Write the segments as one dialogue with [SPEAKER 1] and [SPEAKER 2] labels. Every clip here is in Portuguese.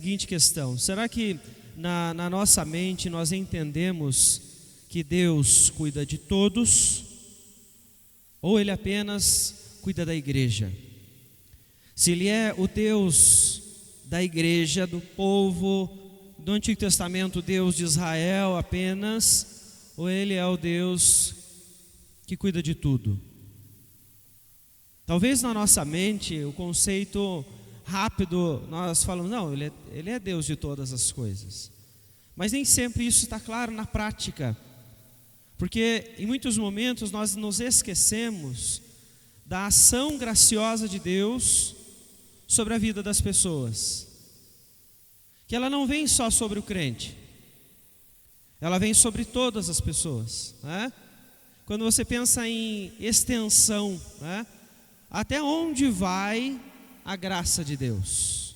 [SPEAKER 1] Seguinte questão: será que na nossa mente nós entendemos que Deus cuida de todos, ou Ele apenas cuida da igreja? Se Ele é o Deus da igreja, do povo do Antigo Testamento, Deus de Israel apenas, ou Ele é o Deus que cuida de tudo? Talvez na nossa mente o conceito rápido, nós falamos, não, ele é Deus de todas as coisas. Mas nem sempre isso está claro na prática, porque em muitos momentos nós nos esquecemos da ação graciosa de Deus sobre a vida das pessoas, que ela não vem só sobre o crente, ela vem sobre todas as pessoas, né? Quando você pensa em extensão, né? Até onde vai a graça de Deus?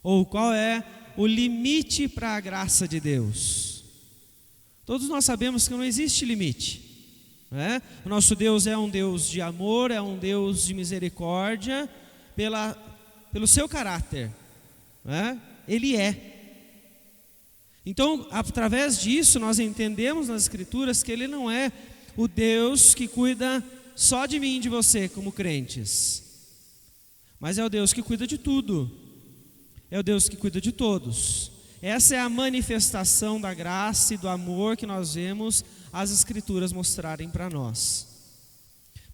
[SPEAKER 1] Ou qual é o limite para a graça de Deus? Todos nós sabemos que não existe limite, né? O nosso Deus é um Deus de amor, é um Deus de misericórdia, pelo seu caráter, né? Ele é. Então, através disso, nós entendemos nas Escrituras que Ele não é o Deus que cuida só de mim e de você como crentes, mas é o Deus que cuida de tudo, é o Deus que cuida de todos. Essa é a manifestação da graça e do amor que nós vemos as Escrituras mostrarem para nós.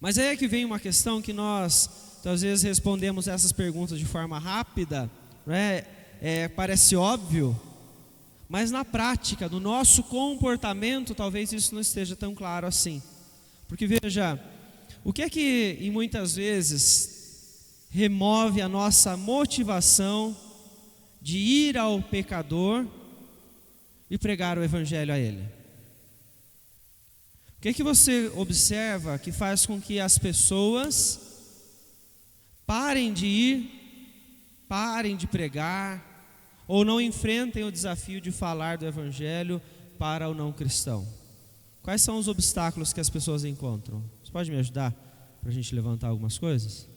[SPEAKER 1] Mas aí é que vem uma questão que nós, às vezes, respondemos essas perguntas de forma rápida, né? Parece óbvio, mas na prática, no nosso comportamento, talvez isso não esteja tão claro assim. Porque veja, o que é que em muitas vezes remove a nossa motivação de ir ao pecador e pregar o evangelho a ele? O que é que você observa que faz com que as pessoas parem de ir, parem de pregar, ou não enfrentem o desafio de falar do evangelho para o não cristão? Quais são os obstáculos que as pessoas encontram? Você pode me ajudar para a gente levantar algumas coisas?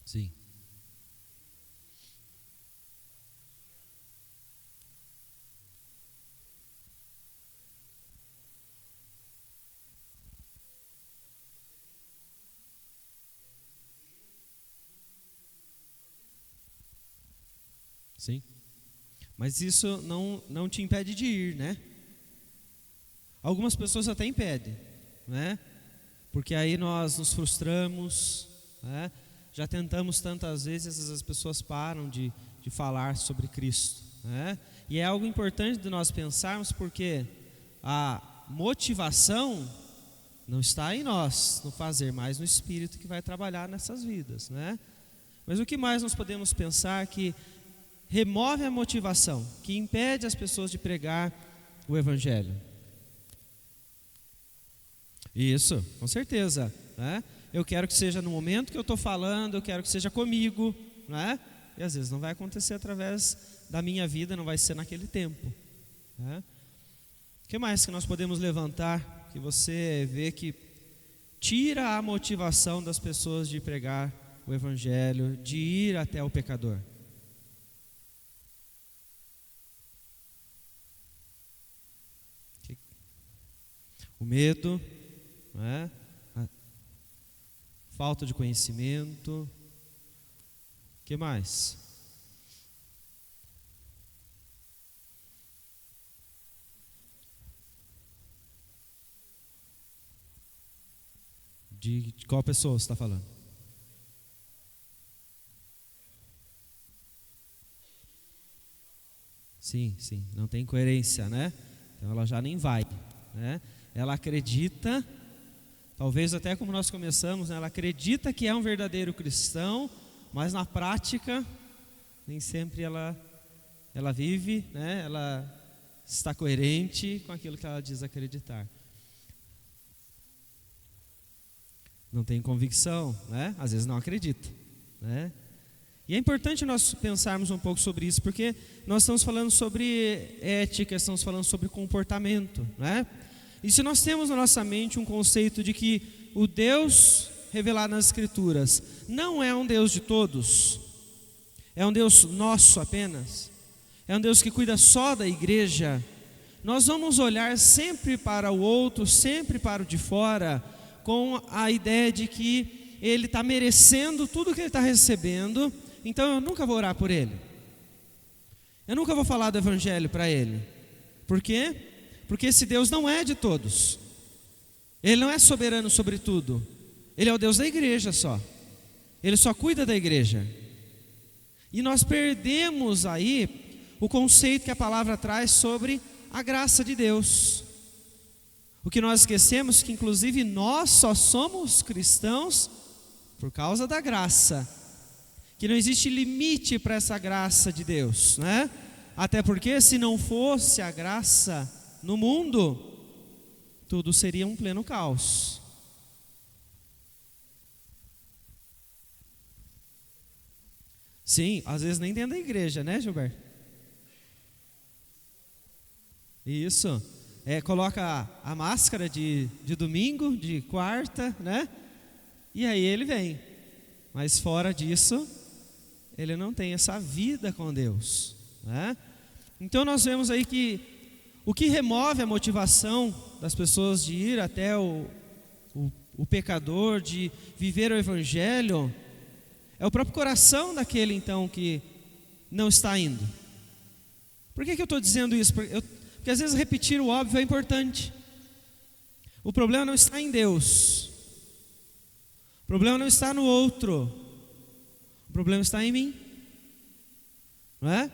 [SPEAKER 1] Sim. Sim. Mas isso não te impede de ir, né? Algumas pessoas até impedem, né? Porque aí nós nos frustramos, né? Já tentamos tantas vezes, as pessoas param de falar sobre Cristo, né? E é algo importante de nós pensarmos, porque a motivação não está em nós, no fazer, mas no Espírito que vai trabalhar nessas vidas, né? Mas o que mais nós podemos pensar que remove a motivação, que impede as pessoas de pregar o evangelho? Isso, com certeza, né? Eu quero que seja no momento que eu estou falando, eu quero que seja comigo, né? E às vezes não vai acontecer através da minha vida, não vai ser naquele tempo, né? O que mais que nós podemos levantar, que você vê que tira a motivação das pessoas de pregar o evangelho, de ir até o pecador? O medo, né? A falta de conhecimento. O que mais? De qual pessoa você está falando? Sim, sim, não tem coerência, né? Então ela já nem vai, né? Ela acredita, talvez até como nós começamos, né? Ela acredita que é um verdadeiro cristão, mas na prática nem sempre ela vive, né? Ela está coerente com aquilo que ela diz acreditar. não tem convicção, né? Às vezes não acredita, né? E é importante nós pensarmos um pouco sobre isso, porque nós estamos falando sobre ética, estamos falando sobre comportamento, né? E se nós temos na nossa mente um conceito de que o Deus revelado nas Escrituras não é um Deus de todos, é um Deus nosso apenas, é um Deus que cuida só da igreja, nós vamos olhar sempre para o outro, sempre para o de fora, com a ideia de que ele está merecendo tudo que ele está recebendo, então eu nunca vou orar por ele, eu nunca vou falar do Evangelho para ele. Por quê? Porque esse Deus não é de todos, ele não é soberano sobre tudo, ele é o Deus da igreja só, ele só cuida da igreja. E nós perdemos aí o conceito que a palavra traz sobre a graça de Deus. O que nós esquecemos é que inclusive nós só somos cristãos por causa da graça, que não existe limite para essa graça de Deus, né? Até porque se não fosse a graça no mundo, tudo seria um pleno caos. Sim, às vezes nem dentro da igreja, né, Gilberto? Isso, coloca a máscara de domingo, de quarta, né? E aí ele vem, mas fora disso, ele não tem essa vida com Deus, né? Então nós vemos aí que o que remove a motivação das pessoas de ir até o pecador, de viver o Evangelho, é o próprio coração daquele então que não está indo. Por que eu estou dizendo isso? Porque às vezes repetir o óbvio é importante. O problema não está em Deus, o problema não está no outro, o problema está em mim, não é?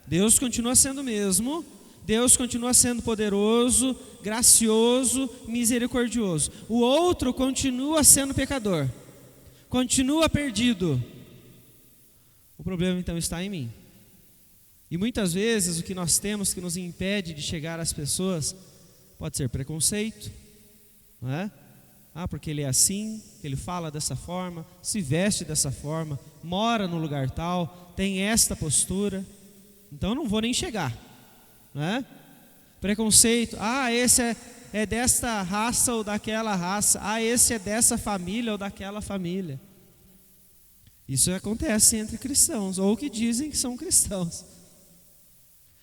[SPEAKER 1] Deus continua sendo o mesmo, Deus continua sendo poderoso, gracioso, misericordioso. O outro continua sendo pecador, continua perdido. O problema então está em mim. E muitas vezes o que nós temos que nos impede de chegar às pessoas pode ser preconceito, não é? Porque ele é assim, ele fala dessa forma, se veste dessa forma, mora no lugar tal, tem esta postura, então eu não vou nem chegar, não é? Preconceito, esse é desta raça ou daquela raça, esse é dessa família ou daquela família. Isso acontece entre cristãos, ou que dizem que são cristãos,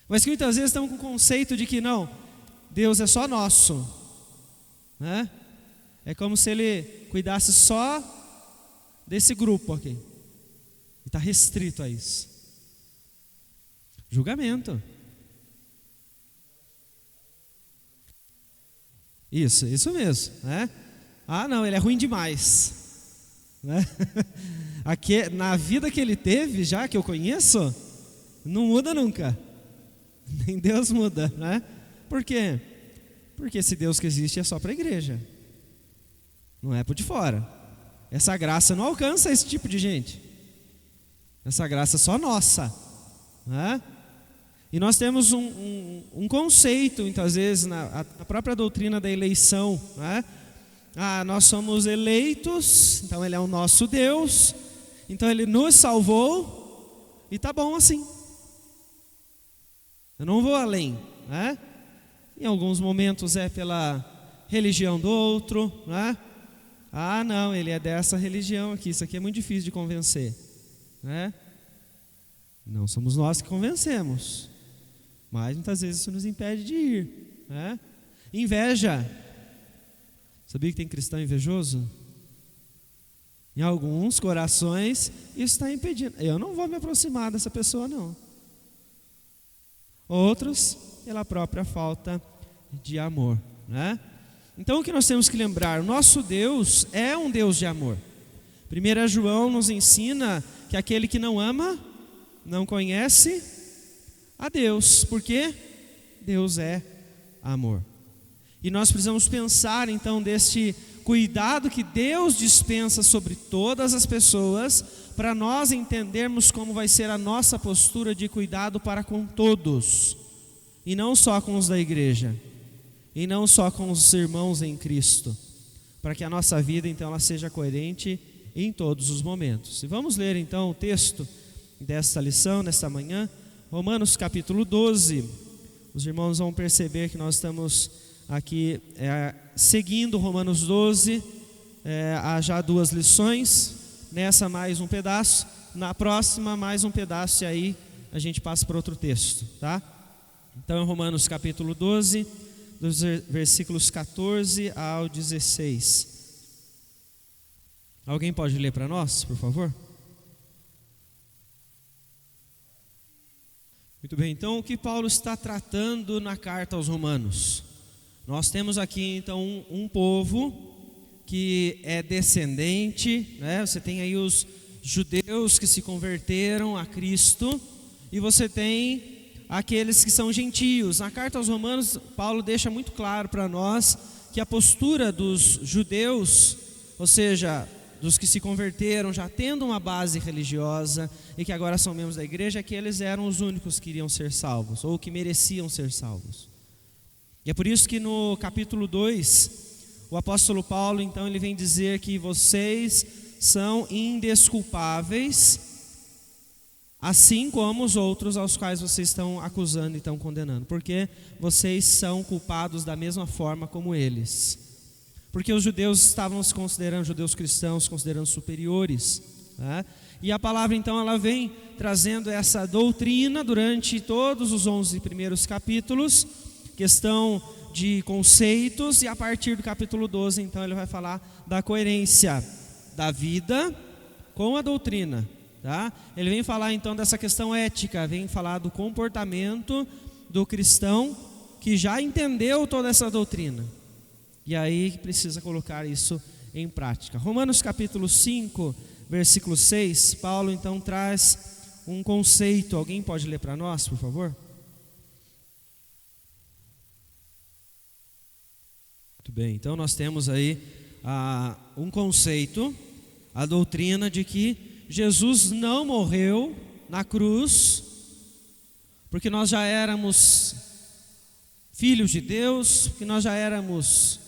[SPEAKER 1] mas que muitas vezes estão com o conceito de que não, Deus é só nosso, né? É como se ele cuidasse só desse grupo aqui, e está restrito a isso. Julgamento. Isso mesmo, né? Não, ele é ruim demais, né? Aqui, na vida que ele teve, já que eu conheço, não muda nunca. Nem Deus muda, né? Por quê? Porque esse Deus que existe é só para a igreja, não é para o de fora. Essa graça não alcança esse tipo de gente. Essa graça é só nossa, né? E nós temos um conceito, muitas vezes, na própria doutrina da eleição, né? Nós somos eleitos, então ele é o nosso Deus, então ele nos salvou, e tá bom assim. Eu não vou além, né? Em alguns momentos é pela religião do outro, né? Não, ele é dessa religião aqui, isso aqui é muito difícil de convencer, né? Não somos nós que convencemos, mas muitas vezes isso nos impede de ir, né? Inveja. Sabia que tem cristão invejoso? Em alguns corações isso está impedindo. Eu não vou me aproximar dessa pessoa, não. Outros pela própria falta de amor, né? Então o que nós temos que lembrar? O nosso Deus é um Deus de amor. 1 João nos ensina que aquele que não ama não conhece a Deus, porque Deus é amor. E nós precisamos pensar então deste cuidado que Deus dispensa sobre todas as pessoas, para nós entendermos como vai ser a nossa postura de cuidado para com todos, e não só com os da igreja, e não só com os irmãos em Cristo, para que a nossa vida então ela seja coerente em todos os momentos. E vamos ler então o texto desta lição, nesta manhã, Romanos capítulo 12. Os irmãos vão perceber que nós estamos aqui seguindo Romanos 12, há já 2 lições, nessa mais um pedaço, na próxima mais um pedaço, e aí a gente passa para outro texto, tá? Então é Romanos capítulo 12, dos versículos 14 ao 16. Alguém pode ler para nós, por favor? Muito bem, então o que Paulo está tratando na carta aos Romanos? Nós temos aqui então um povo que é descendente, né? Você tem aí os judeus que se converteram a Cristo, e você tem aqueles que são gentios. Na carta aos Romanos, Paulo deixa muito claro para nós que a postura dos judeus, ou seja, dos que se converteram já tendo uma base religiosa e que agora são membros da igreja, é que eles eram os únicos que iriam ser salvos, ou que mereciam ser salvos. E é por isso que no capítulo 2, o apóstolo Paulo, então, ele vem dizer que vocês são indesculpáveis, assim como os outros aos quais vocês estão acusando e estão condenando, porque vocês são culpados da mesma forma como eles. Porque os judeus estavam se considerando, judeus cristãos, se considerando superiores, né? E a palavra então ela vem trazendo essa doutrina durante todos os 11 primeiros capítulos, questão de conceitos, e a partir do capítulo 12 então ele vai falar da coerência da vida com a doutrina, tá? Ele vem falar então dessa questão ética, vem falar do comportamento do cristão que já entendeu toda essa doutrina. E aí precisa colocar isso em prática. Romanos capítulo 5, versículo 6, Paulo então traz um conceito. Alguém pode ler para nós, por favor? Muito bem, então nós temos aí um conceito, a doutrina de que Jesus não morreu na cruz, porque nós já éramos filhos de Deus, que nós já éramos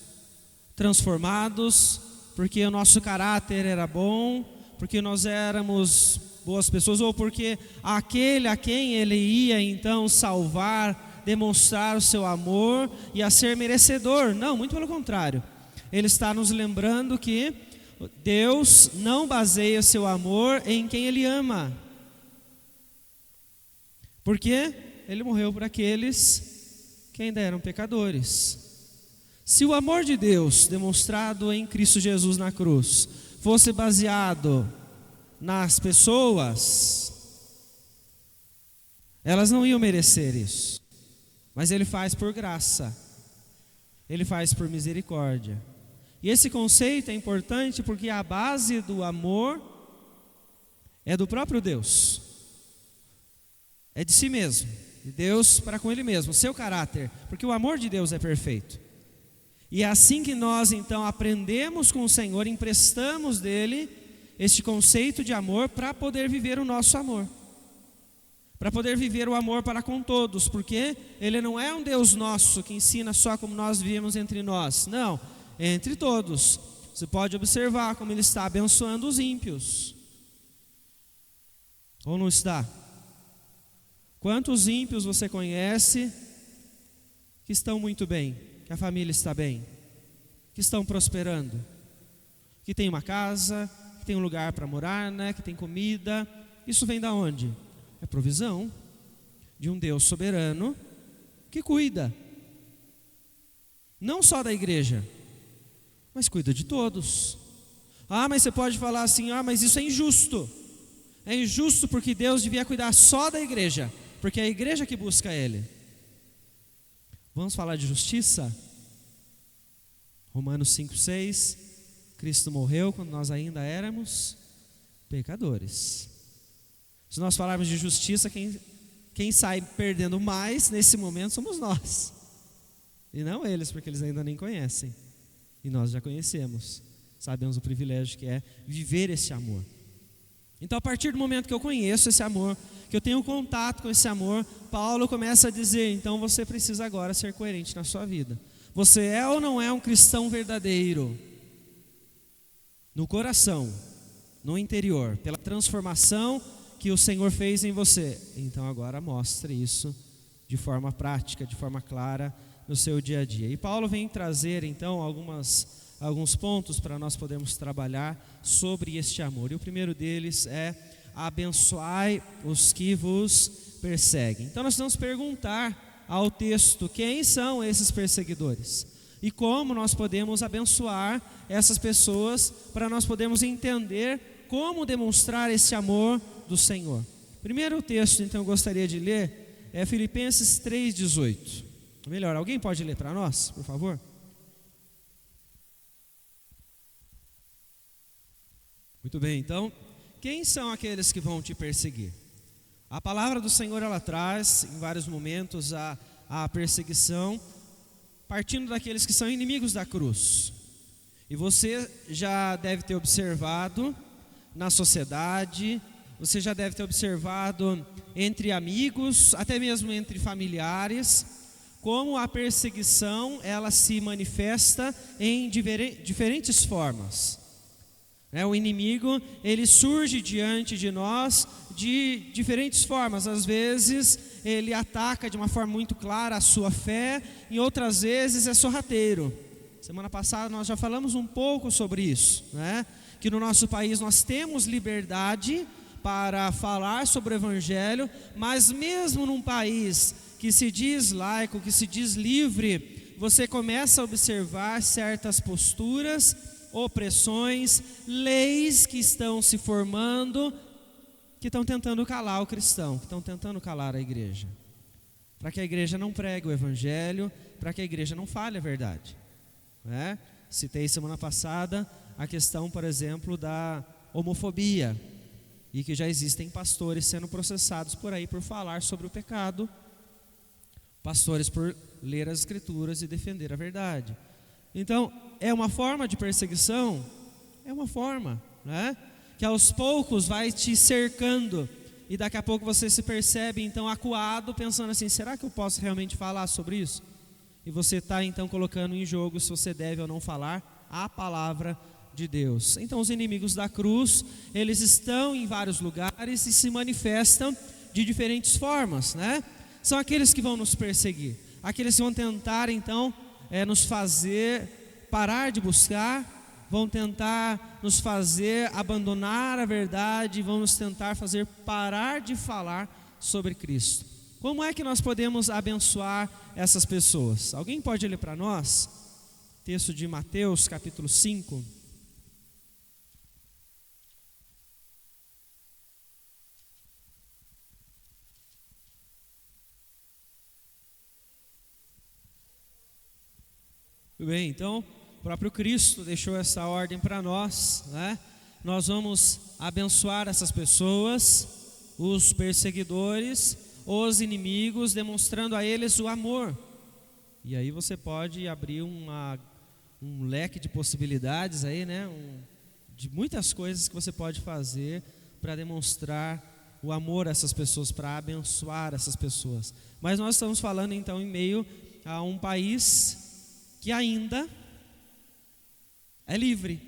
[SPEAKER 1] transformados, porque o nosso caráter era bom, porque nós éramos boas pessoas, ou porque aquele a quem ele ia então salvar, demonstrar o seu amor, ia ser merecedor. Não, muito pelo contrário. Ele está nos lembrando que Deus não baseia o seu amor em quem ele ama, porque ele morreu por aqueles que ainda eram pecadores. Se o amor de Deus demonstrado em Cristo Jesus na cruz fosse baseado nas pessoas, elas não iam merecer isso. Mas ele faz por graça, ele faz por misericórdia. E esse conceito é importante porque a base do amor é do próprio Deus, é de si mesmo, de Deus para com ele mesmo, o seu caráter, porque o amor de Deus é perfeito. E é assim que nós então aprendemos com o Senhor, emprestamos dele este conceito de amor para poder viver o nosso amor, para poder viver o amor para com todos, porque ele não é um Deus nosso que ensina só como nós vivemos entre nós, não, é entre todos. Você pode observar como ele está abençoando os ímpios, ou não está? Quantos ímpios você conhece que estão muito bem, que a família está bem, que estão prosperando, que tem uma casa, que tem um lugar para morar, né? Que tem comida? Isso vem da onde? É provisão de um Deus soberano que cuida, não só da igreja, mas cuida de todos. Mas você pode falar assim, mas isso é injusto. É injusto porque Deus devia cuidar só da igreja, porque é a igreja que busca Ele. Vamos falar de justiça? Romanos 5,6, Cristo morreu quando nós ainda éramos pecadores. Se nós falarmos de justiça, quem sai perdendo mais nesse momento somos nós, e não eles, porque eles ainda nem conhecem, e nós já conhecemos, sabemos o privilégio que é viver esse amor. Então, a partir do momento que eu conheço esse amor, que eu tenho contato com esse amor, Paulo começa a dizer, então você precisa agora ser coerente na sua vida. Você é ou não é um cristão verdadeiro? no coração, no interior, pela transformação que o Senhor fez em você. Então agora mostre isso de forma prática, de forma clara no seu dia a dia. E Paulo vem trazer então alguns pontos para nós podermos trabalhar sobre este amor. E o primeiro deles é: abençoai os que vos perseguem. Então nós vamos perguntar ao texto quem são esses perseguidores e como nós podemos abençoar essas pessoas, para nós podermos entender como demonstrar esse amor do Senhor. Primeiro texto então eu gostaria de ler é Filipenses 3,18. Melhor, alguém pode ler para nós, por favor? Muito bem, então, quem são aqueles que vão te perseguir? A palavra do Senhor, ela traz em vários momentos a perseguição, partindo daqueles que são inimigos da cruz. E você já deve ter observado na sociedade, você já deve ter observado entre amigos, até mesmo entre familiares, como a perseguição ela se manifesta em diferentes formas. O inimigo, ele surge diante de nós de diferentes formas. Às vezes ele ataca de uma forma muito clara a sua fé, em outras vezes é sorrateiro. Semana passada nós já falamos um pouco sobre isso, que no nosso país nós temos liberdade para falar sobre o Evangelho, mas mesmo num país que se diz laico, que se diz livre, você começa a observar certas posturas, opressões, leis que estão se formando, que estão tentando calar o cristão, que estão tentando calar a igreja, para que a igreja não pregue o Evangelho, para que a igreja não fale a verdade. Citei semana passada a questão, por exemplo, da homofobia, e que já existem pastores sendo processados por aí por falar sobre o pecado, pastores por ler as Escrituras e defender a verdade. Então, é uma forma de perseguição? É uma forma, que aos poucos vai te cercando, e daqui a pouco você se percebe então acuado, pensando assim: será que eu posso realmente falar sobre isso? E você está então colocando em jogo se você deve ou não falar a palavra de Deus. Então os inimigos da cruz, eles estão em vários lugares e se manifestam de diferentes formas, São aqueles que vão nos perseguir, aqueles que vão tentar então nos fazer parar de buscar, vão tentar nos fazer abandonar a verdade, vão nos tentar fazer parar de falar sobre Cristo. Como é que nós podemos abençoar essas pessoas? Alguém pode ler para nós? Texto de Mateus, capítulo 5. Muito bem, então o próprio Cristo deixou essa ordem para nós, Nós vamos abençoar essas pessoas, os perseguidores, os inimigos, demonstrando a eles o amor. E aí você pode abrir um leque de possibilidades aí, de muitas coisas que você pode fazer para demonstrar o amor a essas pessoas, para abençoar essas pessoas. Mas nós estamos falando então em meio a um país que ainda é livre,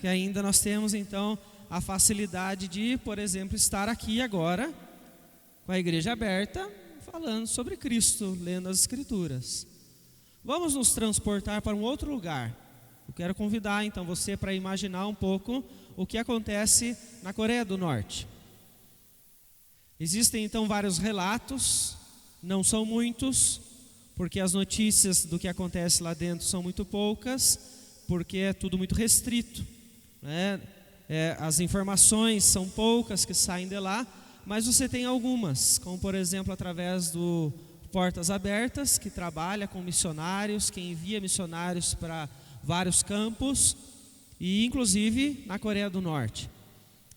[SPEAKER 1] que ainda nós temos então a facilidade de, por exemplo, estar aqui agora com a igreja aberta, falando sobre Cristo, lendo as Escrituras. Vamos nos transportar para um outro lugar. Eu quero convidar então você para imaginar um pouco o que acontece na Coreia do Norte. Existem então vários relatos, não são muitos, porque as notícias do que acontece lá dentro são muito poucas, porque é tudo muito restrito, as informações são poucas que saem de lá, mas você tem algumas, como por exemplo através do Portas Abertas, que trabalha com missionários, que envia missionários para vários campos, e inclusive na Coreia do Norte.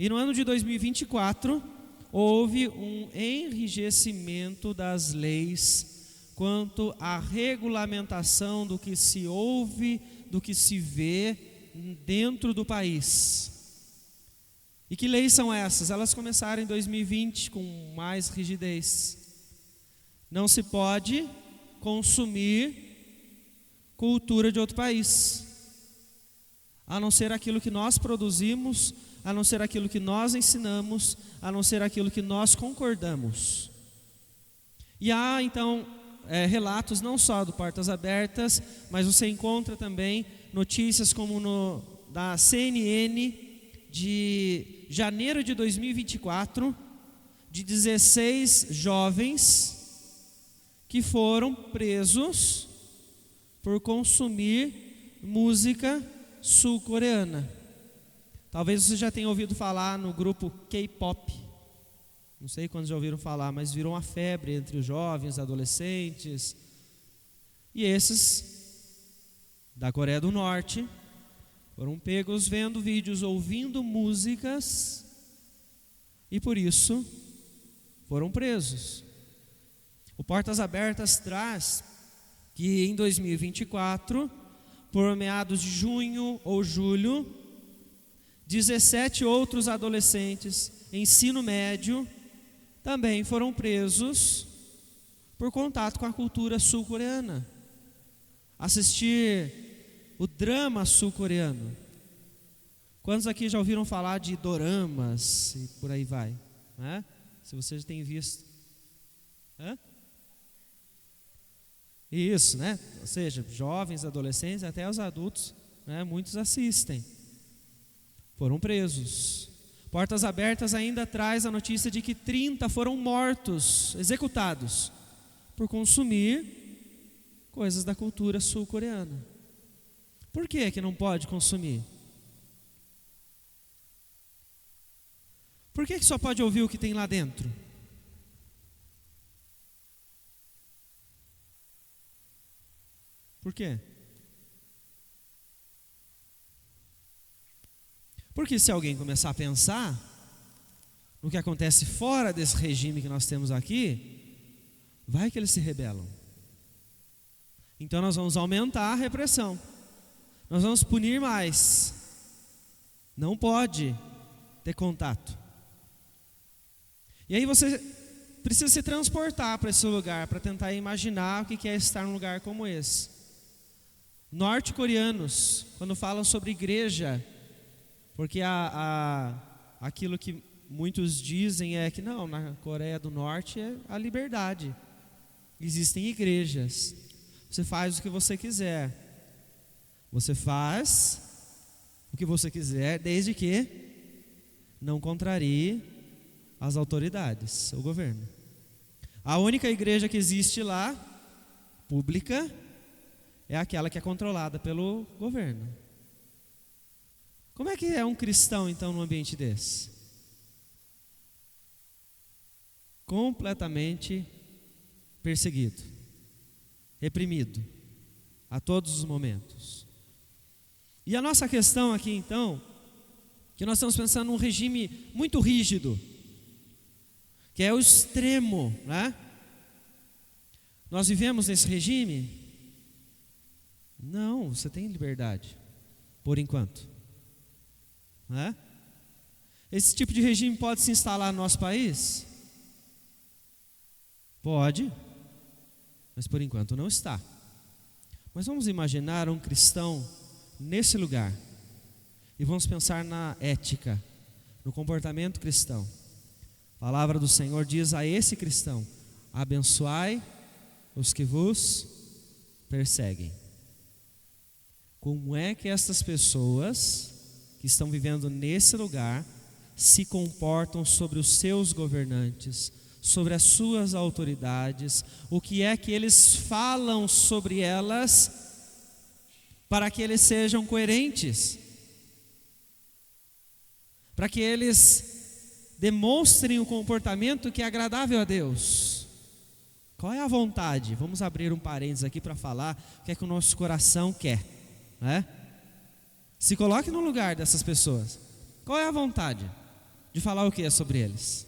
[SPEAKER 1] E no ano de 2024 houve um enrijecimento das leis quanto à regulamentação do que se ouve, do que se vê dentro do país. E que leis são essas? Elas começaram em 2020 com mais rigidez. Não se pode consumir cultura de outro país. a não ser aquilo que nós produzimos, a não ser aquilo que nós ensinamos, a não ser aquilo que nós concordamos. E há então relatos não só do Portas Abertas, mas você encontra também notícias como da CNN de janeiro de 2024, de 16 jovens que foram presos por consumir música sul-coreana. Talvez você já tenha ouvido falar no grupo K-pop. Não sei quantos já ouviram falar, mas virou uma febre entre os jovens, adolescentes. E esses da Coreia do Norte foram pegos vendo vídeos, ouvindo músicas, e por isso foram presos. O Portas Abertas traz que em 2024, por meados de junho ou julho, 17 outros adolescentes, ensino médio, também foram presos por contato com a cultura sul-coreana. Assistir o drama sul-coreano. Quantos aqui já ouviram falar de doramas e por aí vai? Né? Se você já tem visto. Isso, né? Ou seja, jovens, adolescentes, até os adultos, né? Muitos assistem. Foram presos. Portas Abertas ainda traz a notícia de que 30 foram mortos, executados, por consumir coisas da cultura sul-coreana. Por que não pode consumir? Por que só pode ouvir o que tem lá dentro? Por quê? Porque se alguém começar a pensar no que acontece fora desse regime que nós temos aqui, vai que eles se rebelam. Então nós vamos aumentar a repressão. Nós vamos punir mais. Não pode ter contato. E aí você precisa se transportar para esse lugar, para tentar imaginar o que é estar num lugar como esse. Norte-coreanos, quando falam sobre igreja, porque aquilo que muitos dizem é que não, na Coreia do Norte é a liberdade. Existem igrejas. Você faz o que você quiser. Você faz o que você quiser, desde que não contrarie as autoridades, o governo. A única igreja que existe lá, pública, é aquela que é controlada pelo governo. Como é que é um cristão, então, num ambiente desse? Completamente perseguido, reprimido, a todos os momentos. E a nossa questão aqui, então, que nós estamos pensando num regime muito rígido, que é o extremo, né? Nós vivemos nesse regime? Não, você tem liberdade, por enquanto. Né? Esse tipo de regime pode se instalar no nosso país? Pode, mas por enquanto não está. Mas vamos imaginar um cristão nesse lugar e vamos pensar na ética, no comportamento cristão. A palavra do Senhor diz a esse cristão: abençoai os que vos perseguem. Como é que essas pessoas que estão vivendo nesse lugar se comportam sobre os seus governantes, sobre as suas autoridades? O que é que eles falam sobre elas para que eles sejam coerentes? Para que eles demonstrem o comportamento que é agradável a Deus. Qual é a vontade? Vamos abrir um parênteses aqui para falar o que é que o nosso coração quer, né? Se coloque no lugar dessas pessoas. Qual é a vontade de falar o que sobre eles?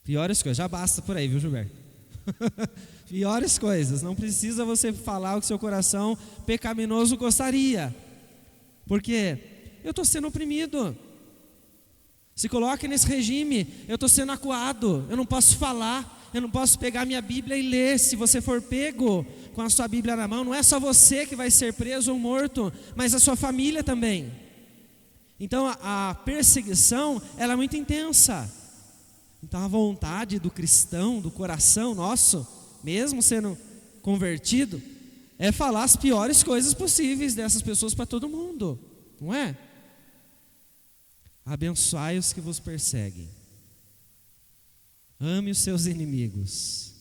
[SPEAKER 1] Piores coisas, já basta por aí, viu, Gilberto? Piores coisas, não precisa você falar o que seu coração pecaminoso gostaria, porque eu estou sendo oprimido. Se coloque nesse regime, eu estou sendo acuado, eu não posso falar, eu não posso pegar minha Bíblia e ler. Se você for pego, com a sua Bíblia na mão, não é só você que vai ser preso ou morto, mas a sua família também. Então a perseguição, ela é muito intensa. Então a vontade do cristão, do coração nosso, mesmo sendo convertido, é falar as piores coisas possíveis dessas pessoas para todo mundo, não é? Abençoai os que vos perseguem. Ame os seus inimigos.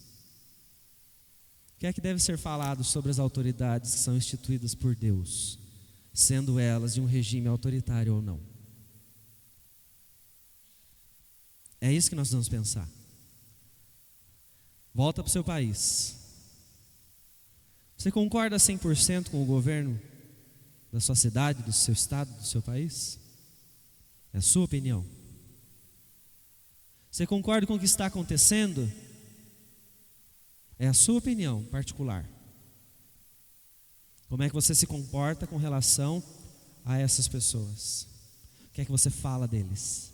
[SPEAKER 1] O que é que deve ser falado sobre as autoridades que são instituídas por Deus, sendo elas de um regime autoritário ou não? É isso que nós vamos pensar. Volta para o seu país. Você concorda 100% com o governo da sua cidade, do seu estado, do seu país? É a sua opinião. Você concorda com o que está acontecendo? É a sua opinião particular. Como é que você se comporta com relação a essas pessoas? O que é que você fala deles?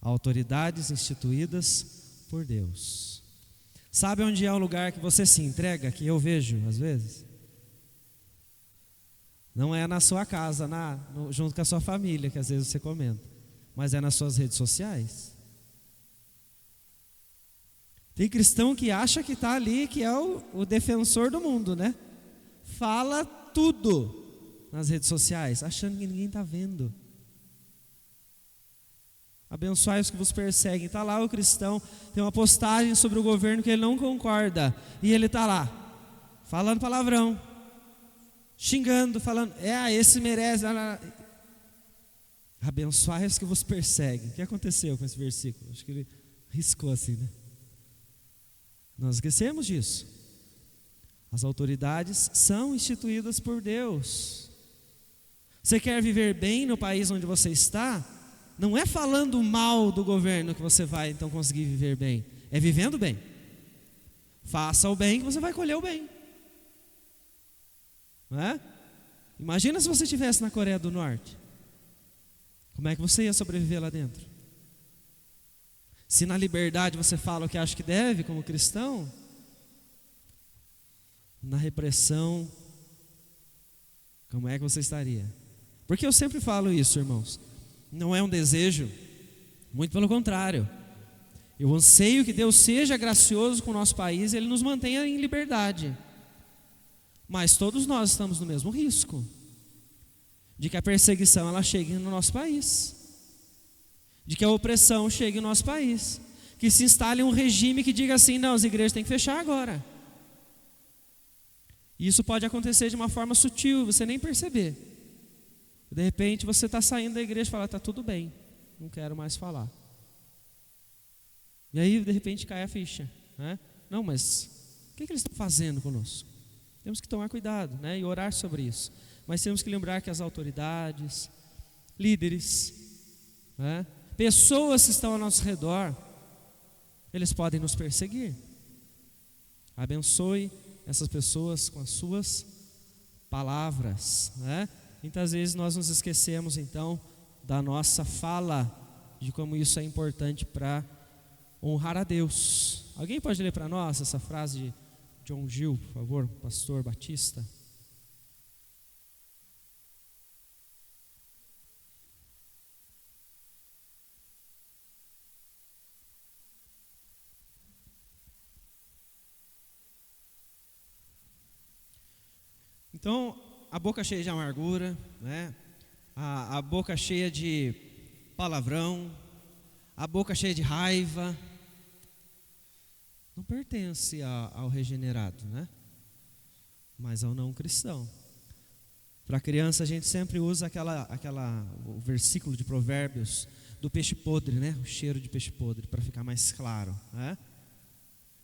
[SPEAKER 1] Autoridades instituídas por Deus. Sabe onde é o lugar que você se entrega, que eu vejo às vezes? Não é na sua casa, junto com a sua família, que às vezes você comenta, mas é nas suas redes sociais. Tem cristão que acha que está ali, que é o defensor do mundo, né? Fala tudo nas redes sociais, achando que ninguém está vendo. Abençoai os que vos perseguem. Está lá o cristão, tem uma postagem sobre o governo que ele não concorda, e ele está lá, falando palavrão, xingando, falando, esse merece. Abençoai os que vos perseguem. O que aconteceu com esse versículo? Acho que ele riscou assim, né? Nós esquecemos disso. As autoridades são instituídas por Deus. Você quer viver bem no país onde você está? Não é falando mal do governo que você vai então conseguir viver bem. É vivendo bem. Faça o bem que você vai colher o bem. Não é? Imagina se você estivesse na Coreia do Norte. Como é que você ia sobreviver lá dentro? Se na liberdade você fala o que acha que deve como cristão, na repressão, como é que você estaria? Porque eu sempre falo isso, irmãos. Não é um desejo, muito pelo contrário. Eu anseio que Deus seja gracioso com o nosso país e Ele nos mantenha em liberdade. Mas todos nós estamos no mesmo risco de que a perseguição ela chegue no nosso país, de que a opressão chegue no nosso país, que se instale um regime que diga assim, não, as igrejas têm que fechar agora. E isso pode acontecer de uma forma sutil, você nem perceber. De repente você está saindo da igreja e fala, está tudo bem, não quero mais falar. E aí de repente cai a ficha, né? Não, mas o que eles estão fazendo conosco? Temos que tomar cuidado, né? E orar sobre isso. Mas temos que lembrar que as autoridades, líderes, né? Pessoas que estão ao nosso redor, eles podem nos perseguir. Abençoe essas pessoas com as suas palavras, né? Muitas vezes nós nos esquecemos então da nossa fala, de como isso é importante para honrar a Deus. Alguém pode ler para nós essa frase de John Gill, por favor, pastor Batista? Então, a boca cheia de amargura, né? A boca cheia de palavrão, a boca cheia de raiva, não pertence ao regenerado, né? Mas ao não cristão. Para criança a gente sempre usa o versículo de Provérbios do peixe podre, né? O cheiro de peixe podre, para ficar mais claro, né?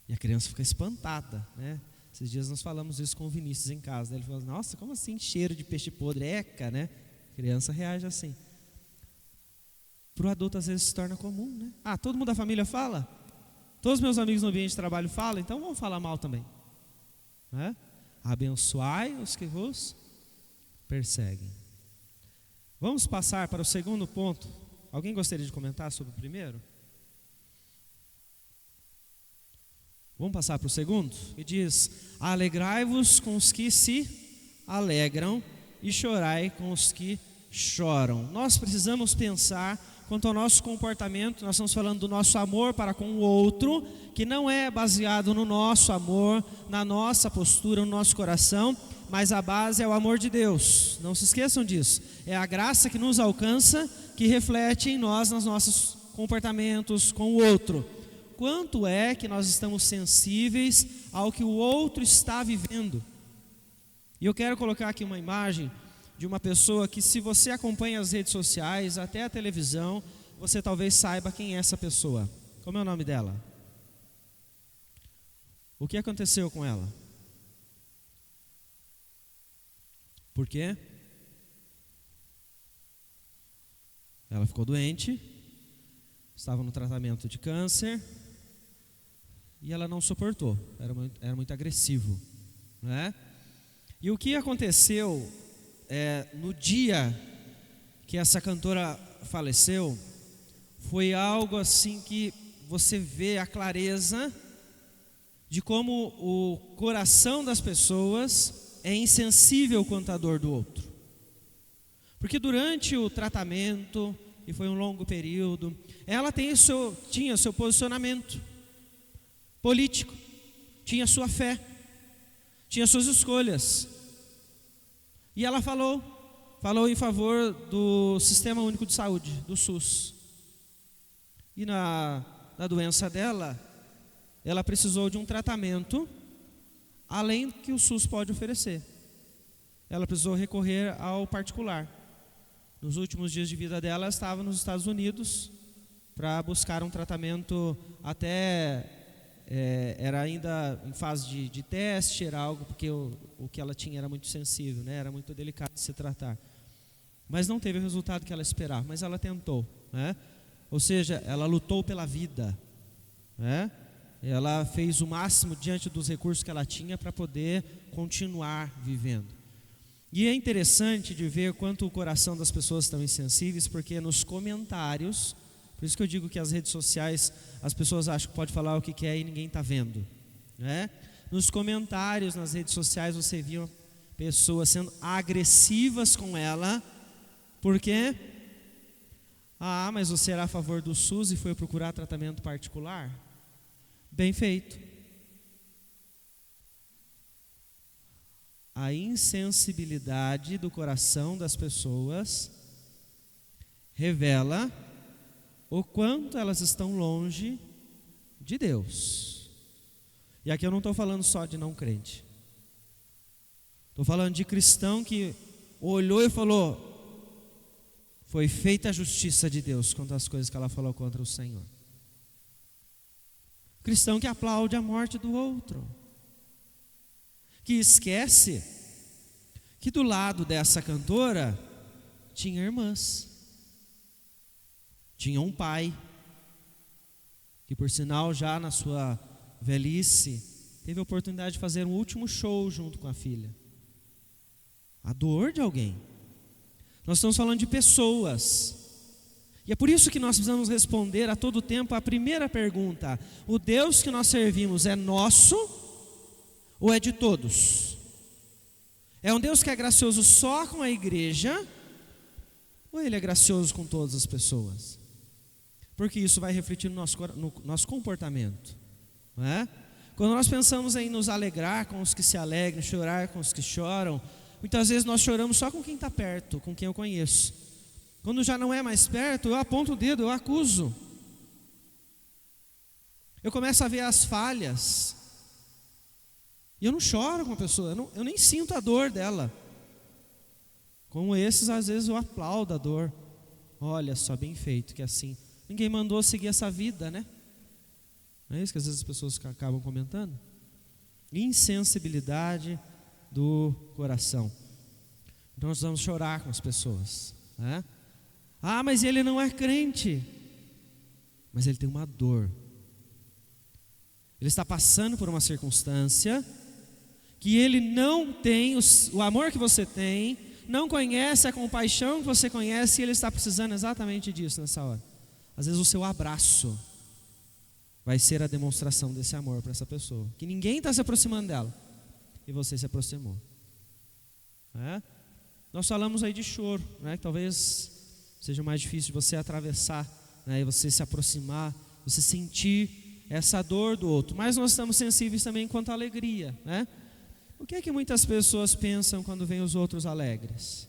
[SPEAKER 1] E a criança fica espantada, né? Esses dias nós falamos isso com o Vinícius em casa, né? Ele falou, nossa, como assim cheiro de peixe podre? Eca, né? A criança reage assim. Para o adulto às vezes se torna comum, né? Todo mundo da família fala? Todos os meus amigos no ambiente de trabalho falam, então vamos falar mal também, né? Abençoai os que vos perseguem. Vamos passar para o segundo ponto. Alguém gostaria de comentar sobre o primeiro? Vamos passar para o segundo? E diz: alegrai-vos com os que se alegram e chorai com os que choram. Nós precisamos pensar quanto ao nosso comportamento. Nós estamos falando do nosso amor para com o outro, que não é baseado no nosso amor, na nossa postura, no nosso coração, mas a base é o amor de Deus. Não se esqueçam disso. É a graça que nos alcança, que reflete em nós, nos nossos comportamentos com o outro. Quanto é que nós estamos sensíveis ao que o outro está vivendo? E eu quero colocar aqui uma imagem de uma pessoa que, se você acompanha as redes sociais, até a televisão, você talvez saiba quem é essa pessoa. Como é o nome dela? O que aconteceu com ela? Por quê? Ela ficou doente, estava no tratamento de câncer, e ela não suportou, era muito agressivo, né? E o que aconteceu no dia que essa cantora faleceu, foi algo assim que você vê a clareza de como o coração das pessoas é insensível quanto à dor do outro. Porque durante o tratamento, e foi um longo período, ela tinha seu posicionamento político, tinha sua fé, tinha suas escolhas. E ela falou em favor do Sistema Único de Saúde, do SUS. E na doença dela, ela precisou de um tratamento além do que o SUS pode oferecer. Ela precisou recorrer ao particular. Nos últimos dias de vida dela, ela estava nos Estados Unidos para buscar um tratamento até... era ainda em fase de teste, era algo porque o que ela tinha era muito sensível, né? Era muito delicado de se tratar. Mas não teve o resultado que ela esperava, mas ela tentou, né? Ou seja, ela lutou pela vida, né? Ela fez o máximo diante dos recursos que ela tinha para poder continuar vivendo. E é interessante de ver quanto o coração das pessoas estão insensíveis, porque nos comentários... Por isso que eu digo que as redes sociais, as pessoas acham que pode falar o que quer e ninguém está vendo, né? Nos comentários, nas redes sociais, você viu pessoas sendo agressivas com ela. Por quê? Ah, mas você era a favor do SUS e foi procurar tratamento particular? Bem feito. A insensibilidade do coração das pessoas revela o quanto elas estão longe de Deus. E aqui eu não estou falando só de não crente. Estou falando de cristão que olhou e falou: foi feita a justiça de Deus contra as coisas que ela falou contra o Senhor. Cristão que aplaude a morte do outro, que esquece que do lado dessa cantora tinha irmãs, tinha um pai, que por sinal já na sua velhice teve a oportunidade de fazer um último show junto com a filha. A dor de alguém. Nós estamos falando de pessoas. E é por isso que nós precisamos responder a todo tempo a primeira pergunta: o Deus que nós servimos é nosso ou é de todos? É um Deus que é gracioso só com a igreja, ou Ele é gracioso com todas as pessoas? Porque isso vai refletir no nosso comportamento, não é? Quando nós pensamos em nos alegrar com os que se alegram, chorar com os que choram, muitas vezes nós choramos só com quem está perto, com quem eu conheço. Quando já não é mais perto, eu aponto o dedo, eu acuso. Eu começo a ver as falhas. E eu não choro com a pessoa, eu nem sinto a dor dela. Como esses, às vezes eu aplaudo a dor. Olha só, bem feito, que assim. Ninguém mandou seguir essa vida, né? Não é isso que às vezes as pessoas acabam comentando? Insensibilidade do coração. Então nós vamos chorar com as pessoas, né? Ah, mas ele não é crente. Mas ele tem uma dor. Ele está passando por uma circunstância que ele não tem o amor que você tem, não conhece a compaixão que você conhece, e ele está precisando exatamente disso nessa hora. Às vezes o seu abraço vai ser a demonstração desse amor para essa pessoa, que ninguém está se aproximando dela e você se aproximou. Nós falamos aí de choro, né? Que talvez seja mais difícil de você atravessar, né? E você se aproximar, você sentir essa dor do outro, mas nós estamos sensíveis também quanto à alegria, né? O que é que muitas pessoas pensam quando veem os outros alegres?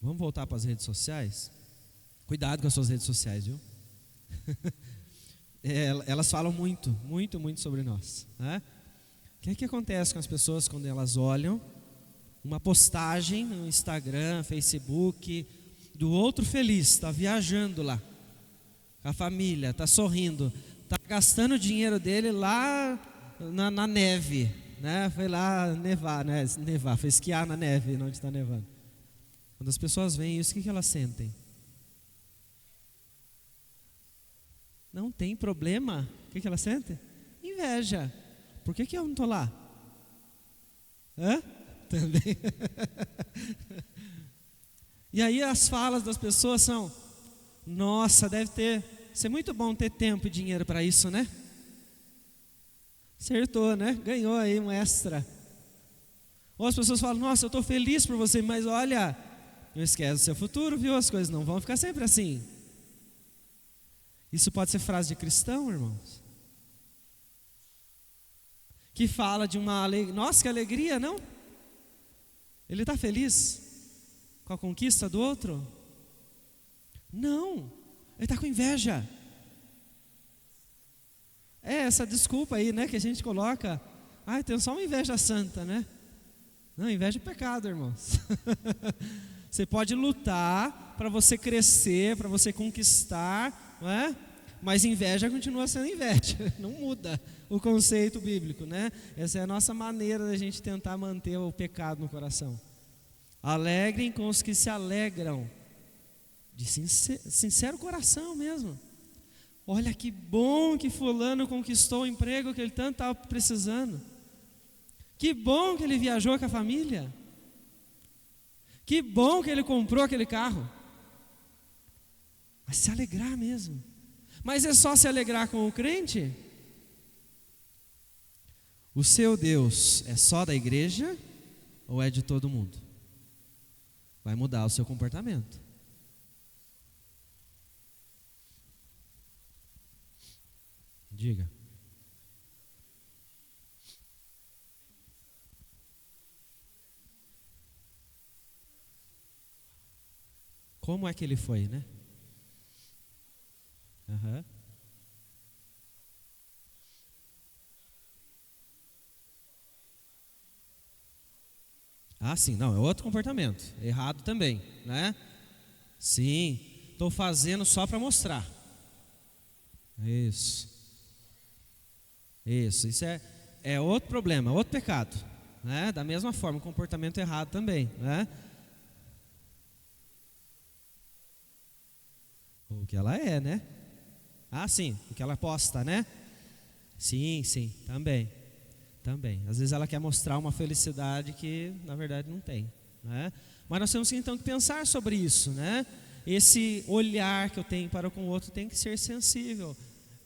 [SPEAKER 1] Vamos voltar para as redes sociais? Cuidado com as suas redes sociais, viu? Elas falam muito, muito, muito sobre nós, né? O que é que acontece com as pessoas quando elas olham uma postagem no Instagram, Facebook, do outro feliz, está viajando lá com a família, está sorrindo, está gastando o dinheiro dele lá na neve, né? Foi lá nevar, né? Nevar, foi esquiar na neve, onde está nevando. Quando as pessoas veem isso, o que elas sentem? Não tem problema. O que elas sentem? Inveja. Por que eu não estou lá? Também. E aí as falas das pessoas são: nossa, deve ser muito bom ter tempo e dinheiro para isso, né? Acertou, né? Ganhou aí um extra. Ou as pessoas falam: nossa, eu estou feliz por você, mas olha, não esquece do seu futuro, viu? As coisas não vão ficar sempre assim. Isso pode ser frase de cristão, irmãos, que fala de uma alegria. Nossa, que alegria, não? Ele está feliz com a conquista do outro? Não, ele está com inveja. É essa desculpa aí, né, que a gente coloca. Tem só uma inveja santa, né? Não, inveja é pecado, irmãos. Você pode lutar para você crescer, para você conquistar, não é? Mas inveja continua sendo inveja, não muda o conceito bíblico, né? Essa é a nossa maneira da gente tentar manter o pecado no coração. Alegrem com os que se alegram, de sincero coração mesmo. Olha que bom que fulano conquistou o emprego que ele tanto estava precisando. Que bom que ele viajou com a família. Que bom que ele comprou aquele carro. Mas se alegrar mesmo. Mas é só se alegrar com o crente? O seu Deus é só da igreja ou é de todo mundo? Vai mudar o seu comportamento. Diga. Como é que ele foi, né? Uhum. Sim, não, é outro comportamento, errado também, né? Sim, estou fazendo só para mostrar. Isso é outro problema, outro pecado, né? Da mesma forma, comportamento errado também, né? O que ela é, né? Sim, o que ela posta, né? Sim, também. Às vezes ela quer mostrar uma felicidade que na verdade não tem, né? Mas nós temos então que pensar sobre isso, né? Esse olhar que eu tenho para com o outro tem que ser sensível.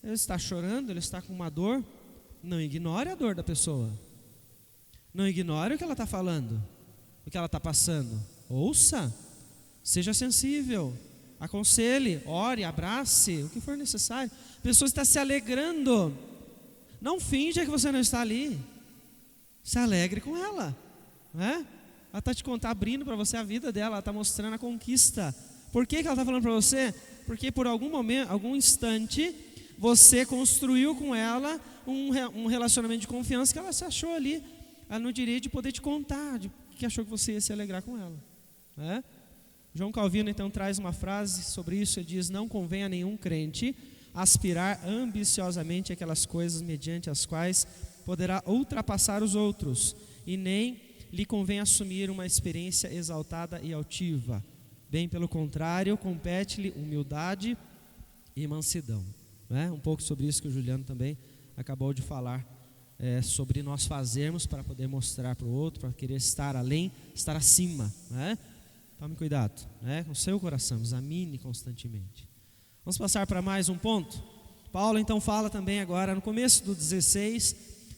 [SPEAKER 1] Ele está chorando, ele está com uma dor, não ignore a dor da pessoa. Não ignore o que ela está falando, o que ela está passando. Ouça, seja sensível, aconselhe, ore, abrace, o que for necessário. A pessoa está se alegrando. Não finja que você não está ali. Se alegre com ela, né? Ela está abrindo para você a vida dela, ela está mostrando a conquista. Por que ela está falando para você? Porque por algum momento, algum instante, você construiu com ela um relacionamento de confiança que ela se achou ali, ela no direito de poder te contar, de que achou que você ia se alegrar com ela, né? João Calvino então traz uma frase sobre isso, ele diz: não convém a nenhum crente aspirar ambiciosamente aquelas coisas mediante as quais poderá ultrapassar os outros, e nem lhe convém assumir uma experiência exaltada e altiva. Bem pelo contrário, compete-lhe humildade e mansidão, né? Um pouco sobre isso que o Juliano também acabou de falar, sobre nós fazermos para poder mostrar para o outro, para querer estar além, estar acima, né? Tome cuidado, né, com o seu coração, examine constantemente. Vamos passar para mais um ponto. Paulo então fala também agora no começo do 16,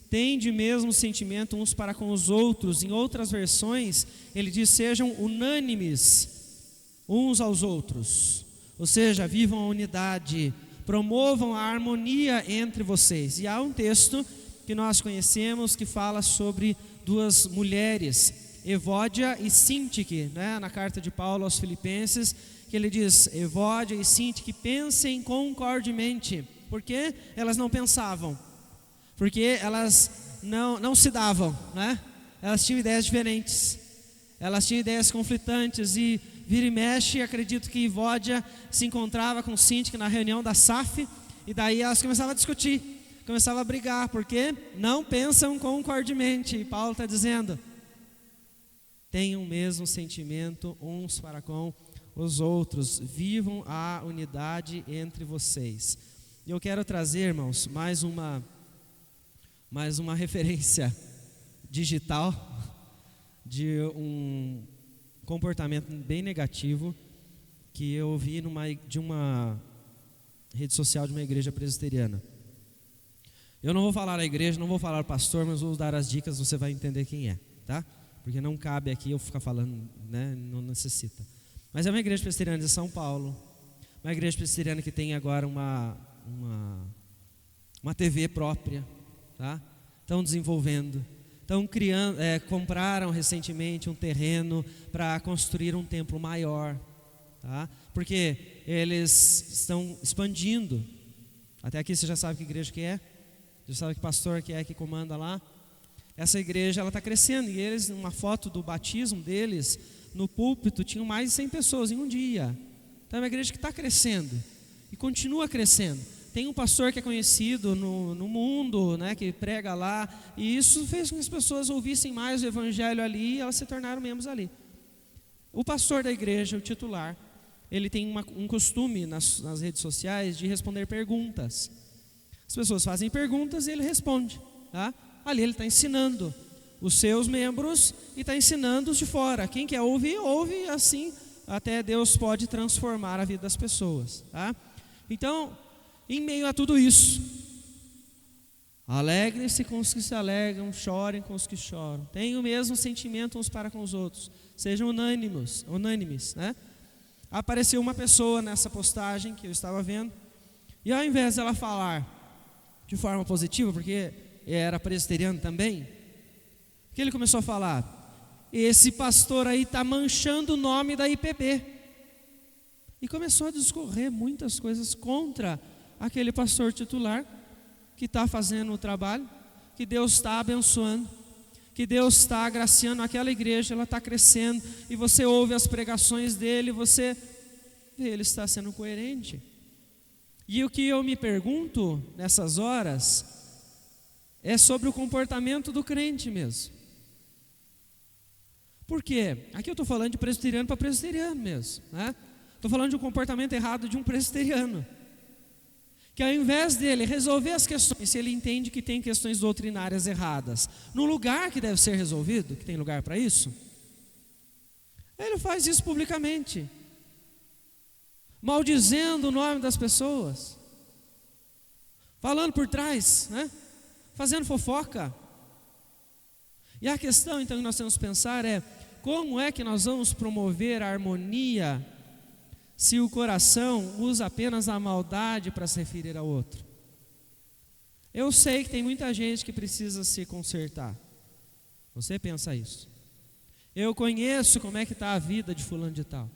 [SPEAKER 1] tende mesmo sentimento uns para com os outros. Em outras versões ele diz, sejam unânimes uns aos outros, ou seja, vivam a unidade, promovam a harmonia entre vocês. E há um texto que nós conhecemos que fala sobre duas mulheres, Evódia e Síntique, né? Na carta de Paulo aos Filipenses, que ele diz, Evódia e Síntique, pensem concordemente. Por que elas não pensavam? Porque elas não se davam, né? Elas tinham ideias diferentes, elas tinham ideias conflitantes, e vira e mexe, acredito que Evódia se encontrava com Síntique na reunião da SAF, e daí elas começavam a discutir, começavam a brigar, porque não pensam concordemente. E Paulo está dizendo, tenham o mesmo sentimento uns para com os outros, vivam a unidade entre vocês. E eu quero trazer, irmãos, mais uma referência digital de um comportamento bem negativo que eu vi de uma rede social de uma igreja presbiteriana. Eu não vou falar a igreja, não vou falar o pastor, mas vou dar as dicas, você vai entender quem é, tá? Porque não cabe aqui eu ficar falando, né? Não necessita. Mas é uma igreja presbiteriana de São Paulo, uma igreja presbiteriana que tem agora uma TV própria, tá? Estão desenvolvendo, estão criando, compraram recentemente um terreno para construir um templo maior, tá? Porque eles estão expandindo. Até aqui você já sabe que igreja que é, já sabe que pastor que é que comanda lá. Essa igreja ela está crescendo, e eles, numa foto do batismo deles, no púlpito tinham mais de 100 pessoas em um dia. Então é uma igreja que está crescendo e continua crescendo. Tem um pastor que é conhecido no mundo, né, que prega lá, e isso fez com que as pessoas ouvissem mais o evangelho ali, e elas se tornaram membros ali. O pastor da igreja, o titular, ele tem um costume nas redes sociais de responder perguntas. As pessoas fazem perguntas e ele responde, tá? Ali ele está ensinando os seus membros e está ensinando os de fora. Quem quer ouvir, ouve, assim até Deus pode transformar a vida das pessoas, tá? Então, em meio a tudo isso, alegrem-se com os que se alegram, chorem com os que choram, tenham o mesmo sentimento uns para com os outros, sejam unânimes, né? Apareceu uma pessoa nessa postagem que eu estava vendo, e ao invés dela falar de forma positiva, porque era presbiteriano também, o que ele começou a falar? Esse pastor aí está manchando o nome da IPB. E começou a discorrer muitas coisas contra aquele pastor titular que está fazendo o trabalho, que Deus está abençoando, que Deus está agraciando aquela igreja, ela está crescendo, e você ouve as pregações dele, você vê, ele está sendo coerente. E o que eu me pergunto nessas horas é sobre o comportamento do crente mesmo. Por quê? Aqui eu estou falando de presbiteriano para presbiteriano mesmo, né? Estou falando de um comportamento errado de um presbiteriano, que ao invés dele resolver as questões, se ele entende que tem questões doutrinárias erradas, no lugar que deve ser resolvido, que tem lugar para isso, ele faz isso publicamente, maldizendo o nome das pessoas, falando por trás, né? Fazendo fofoca. E a questão então que nós temos que pensar é, como é que nós vamos promover a harmonia se o coração usa apenas a maldade para se referir ao outro? Eu sei que tem muita gente que precisa se consertar. Você pensa isso? Eu conheço como é que está a vida de fulano de tal.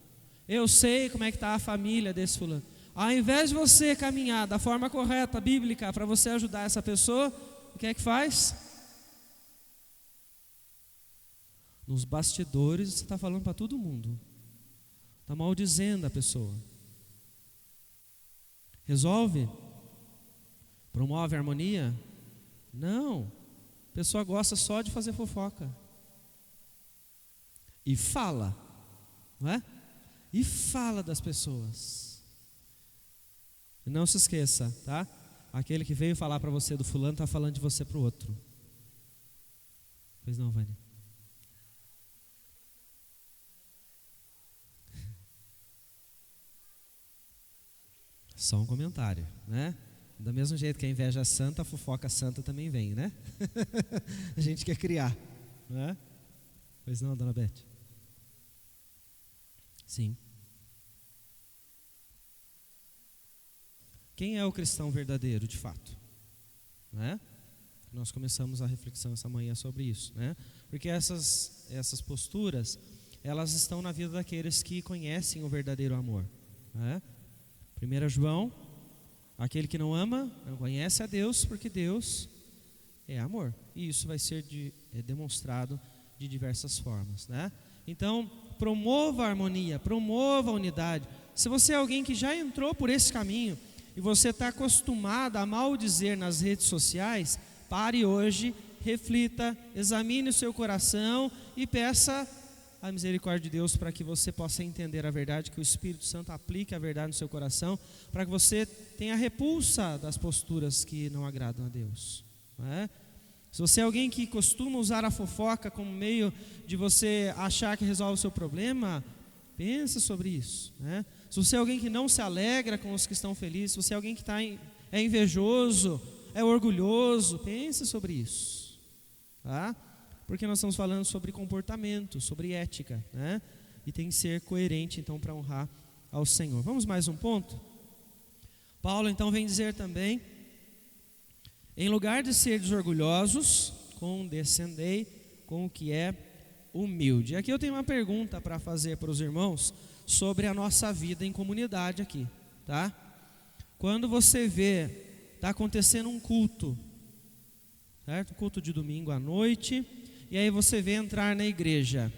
[SPEAKER 1] Eu sei como é que está a família desse fulano. Ao invés de você caminhar da forma correta, bíblica, para você ajudar essa pessoa, o que é que faz? Nos bastidores você está falando para todo mundo, está maldizendo a pessoa. Resolve? Promove a harmonia? Não, a pessoa gosta só de fazer fofoca. E fala, não é? E fala das pessoas. E não se esqueça, tá? Aquele que veio falar para você do fulano está falando de você para o outro. Pois não, Vânia? Só um comentário, né? Do mesmo jeito que a inveja é santa, a fofoca santa também vem, né? A gente quer criar, né? Pois não, dona Beth? Sim. Quem é o cristão verdadeiro, de fato? Né? Nós começamos a reflexão essa manhã sobre isso, né? Porque essas posturas, elas estão na vida daqueles que conhecem o verdadeiro amor, né? 1 João, aquele que não ama, não conhece a Deus, porque Deus é amor. E isso vai ser demonstrado de diversas formas, né? Então, promova a harmonia, promova a unidade. Se você é alguém que já entrou por esse caminho e você está acostumado a maldizer nas redes sociais, pare hoje, reflita, examine o seu coração e peça a misericórdia de Deus para que você possa entender a verdade, que o Espírito Santo aplique a verdade no seu coração, para que você tenha repulsa das posturas que não agradam a Deus, não é? Se você é alguém que costuma usar a fofoca como meio de você achar que resolve o seu problema, pensa sobre isso, né? Se você é alguém que não se alegra com os que estão felizes, se você é alguém que é invejoso, é orgulhoso, pense sobre isso, tá? Porque nós estamos falando sobre comportamento, sobre ética, né? E tem que ser coerente, então, para honrar ao Senhor. Vamos mais um ponto? Paulo, então, vem dizer também: em lugar de ser orgulhosos, condescendei com o que é humilde. Aqui eu tenho uma pergunta para fazer para os irmãos sobre a nossa vida em comunidade aqui, tá? Quando você vê, está acontecendo um culto, certo? Culto de domingo à noite, e aí você vê entrar na igreja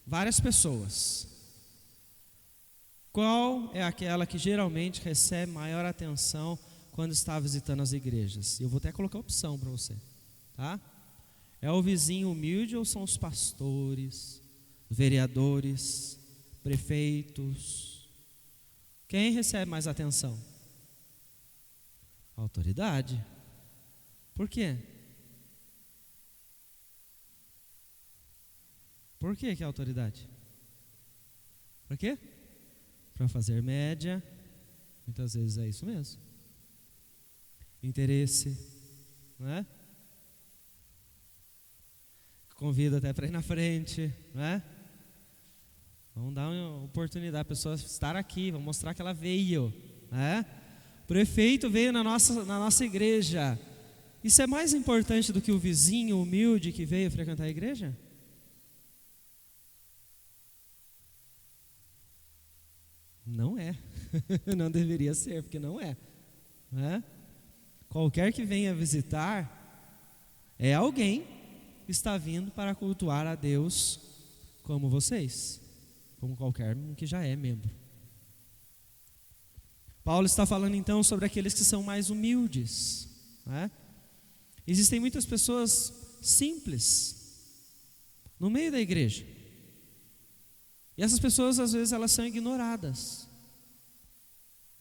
[SPEAKER 1] várias pessoas. Qual é aquela que geralmente recebe maior atenção quando está visitando as igrejas? Eu vou até colocar opção para você, tá? É o vizinho humilde ou são os pastores, vereadores, prefeitos? Quem recebe mais atenção? A autoridade. Por quê? Por que a autoridade? Por quê? Para fazer média. Muitas vezes é isso mesmo. Interesse, não é? Convida até para ir na frente, não é? Vamos dar uma oportunidade a pessoa estar aqui, vamos mostrar que ela veio, né? O prefeito veio na nossa igreja. Isso é mais importante do que o vizinho humilde que veio frequentar a igreja? Não é. Não deveria ser, porque não é, né? Qualquer que venha visitar é alguém que está vindo para cultuar a Deus como vocês, como qualquer um que já é membro. Paulo está falando então sobre aqueles que são mais humildes, né? Existem muitas pessoas simples no meio da igreja, e essas pessoas às vezes elas são ignoradas.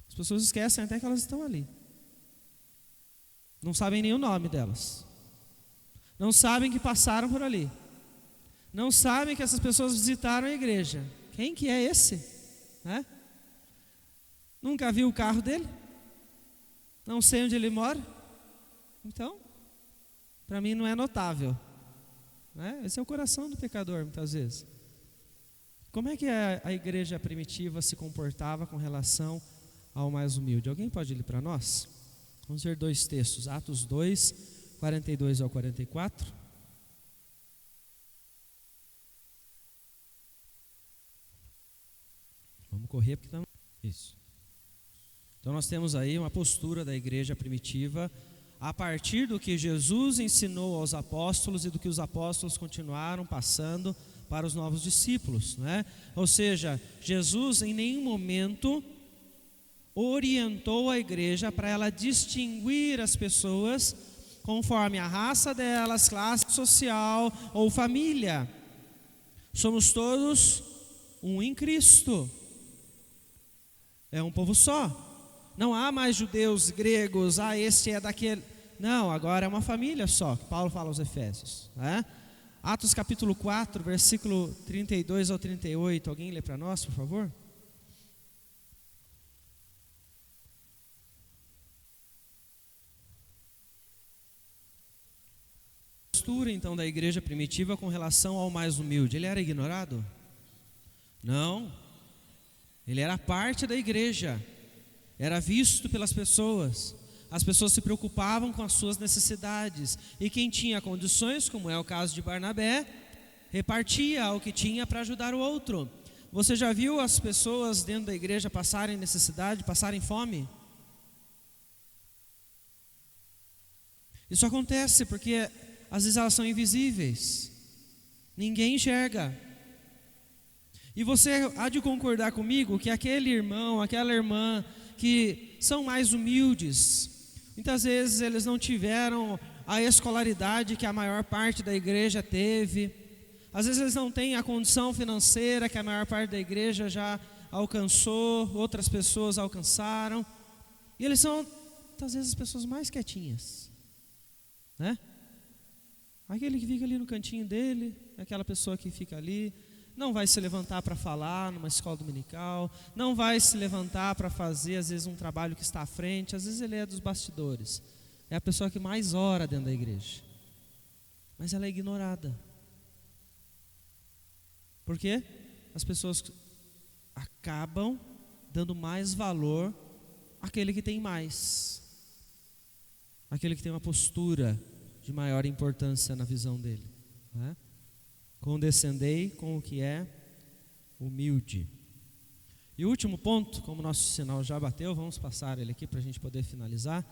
[SPEAKER 1] As pessoas esquecem até que elas estão ali. Não sabem nem o nome delas. Não sabem que passaram por ali. Não sabem que essas pessoas visitaram a igreja. Quem que é esse? Né? Nunca viu o carro dele? Não sei onde ele mora? Então, para mim não é notável, né? Esse é o coração do pecador muitas vezes. Como é que a igreja primitiva se comportava com relação ao mais humilde? Alguém pode ler para nós? Vamos ver dois textos, Atos 2, 42 ao 44. Vamos correr porque estamos... Isso. Então nós temos aí uma postura da igreja primitiva a partir do que Jesus ensinou aos apóstolos e do que os apóstolos continuaram passando para os novos discípulos, né? Ou seja, Jesus em nenhum momento orientou a igreja para ela distinguir as pessoas conforme a raça delas, classe social ou família. Somos todos um em Cristo. É um povo só. Não há mais judeus, gregos, este é daquele. Não, agora é uma família só, que Paulo fala aos Efésios, né? Atos capítulo 4, versículo 32 ao 38. Alguém lê para nós, por favor? postura então da igreja primitiva com relação ao mais humilde? Ele era ignorado? Não. Ele era parte da igreja, era visto pelas pessoas. As pessoas se preocupavam com as suas necessidades, e quem tinha condições, como é o caso de Barnabé, repartia o que tinha para ajudar o outro. Você já viu as pessoas dentro da igreja passarem necessidade, passarem fome? Isso acontece porque às vezes elas são invisíveis, ninguém enxerga. E você há de concordar comigo que aquele irmão, aquela irmã que são mais humildes, muitas vezes eles não tiveram a escolaridade que a maior parte da igreja teve. Às vezes eles não têm a condição financeira que a maior parte da igreja já alcançou, outras pessoas alcançaram. E eles são, muitas vezes, as pessoas mais quietinhas, né? Aquele que fica ali no cantinho dele, aquela pessoa que fica ali, não vai se levantar para falar numa escola dominical, não vai se levantar para fazer, às vezes, um trabalho que está à frente. Às vezes ele é dos bastidores, é a pessoa que mais ora dentro da igreja, mas ela é ignorada. Por quê? As pessoas acabam dando mais valor àquele que tem mais, aquele que tem uma postura de maior importância na visão dele, né? Condescendei com o que é humilde. E o último ponto, como nosso sinal já bateu, vamos passar ele aqui para a gente poder finalizar.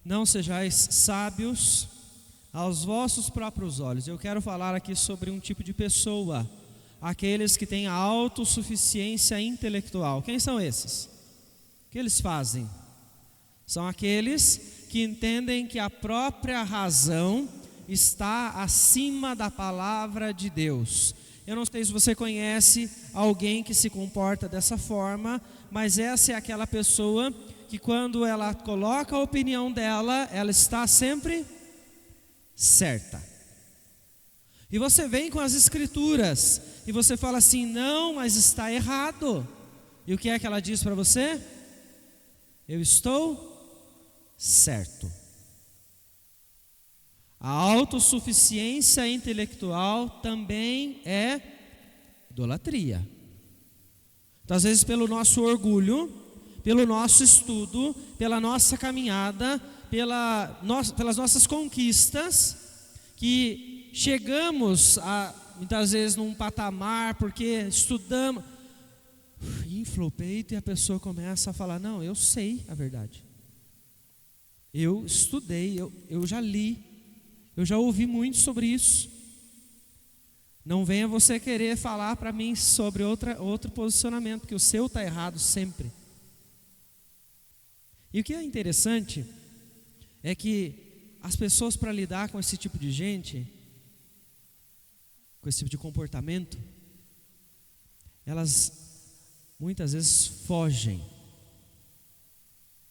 [SPEAKER 1] Não sejais sábios aos vossos próprios olhos. Eu quero falar aqui sobre um tipo de pessoa, aqueles que têm a autossuficiência intelectual. Quem são esses? O que eles fazem? São aqueles que entendem que a própria razão está acima da palavra de Deus. Eu não sei se você conhece alguém que se comporta dessa forma, mas essa é aquela pessoa que, quando ela coloca a opinião dela, ela está sempre certa. E você vem com as escrituras e você fala assim: não, mas está errado. E o que é que ela diz para você? Eu estou certo. A autossuficiência intelectual também é idolatria. Então, às vezes, pelo nosso orgulho, pelo nosso estudo, pela nossa caminhada, pelas nossas conquistas, que chegamos muitas vezes num patamar, porque estudamos, infla o peito e a pessoa começa a falar: não, eu sei a verdade, eu estudei, eu já li, eu já ouvi muito sobre isso. Não venha você querer falar para mim sobre outro posicionamento, porque o seu está errado sempre. E o que é interessante é que as pessoas, para lidar com esse tipo de gente, com esse tipo de comportamento, elas muitas vezes fogem,